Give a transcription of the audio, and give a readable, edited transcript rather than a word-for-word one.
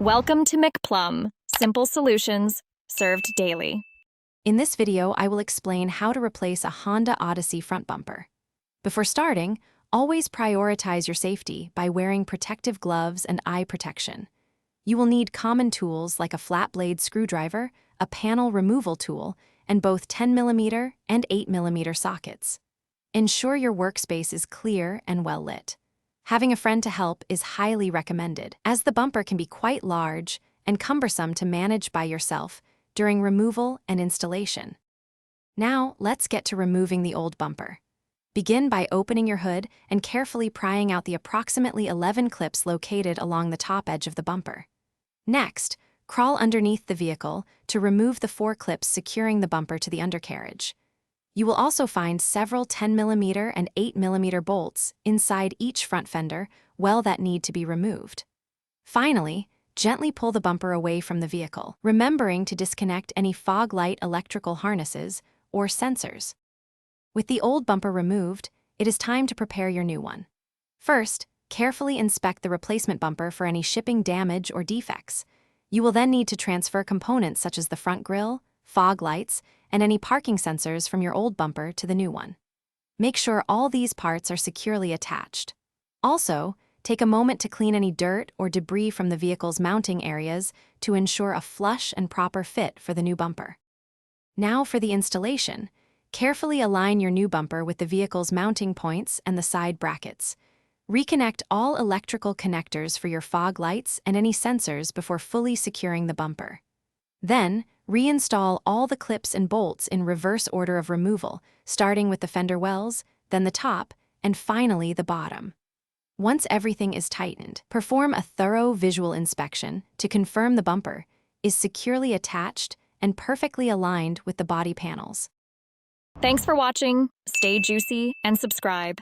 Welcome to McPlum, simple solutions served daily. In this video, I will explain how to replace a Honda Odyssey front bumper. Before starting, always prioritize your safety by wearing protective gloves and eye protection. You will need common tools like a flat blade screwdriver, a panel removal tool, and both 10mm and 8mm sockets. Ensure your workspace is clear and well lit. Having a friend to help is highly recommended, as the bumper can be quite large and cumbersome to manage by yourself during removal and installation. Now, let's get to removing the old bumper. Begin by opening your hood and carefully prying out the approximately 11 clips located along the top edge of the bumper. Next, crawl underneath the vehicle to remove the 4 clips securing the bumper to the undercarriage. You will also find several 10mm and 8mm bolts inside each front fender that need to be removed. Finally, gently pull the bumper away from the vehicle, remembering to disconnect any fog light electrical harnesses or sensors. With the old bumper removed, it is time to prepare your new one. First, carefully inspect the replacement bumper for any shipping damage or defects. You will then need to transfer components such as the front grille, fog lights, and any parking sensors from your old bumper to the new one. Make sure all these parts are securely attached. Also, take a moment to clean any dirt or debris from the vehicle's mounting areas to ensure a flush and proper fit for the new bumper. Now for the installation. Carefully align your new bumper with the vehicle's mounting points and the side brackets. Reconnect all electrical connectors for your fog lights and any sensors before fully securing the bumper. Then, reinstall all the clips and bolts in reverse order of removal, starting with the fender wells, then the top, and finally the bottom. Once everything is tightened, perform a thorough visual inspection to confirm the bumper is securely attached and perfectly aligned with the body panels. Thanks for watching. Stay juicy and subscribe.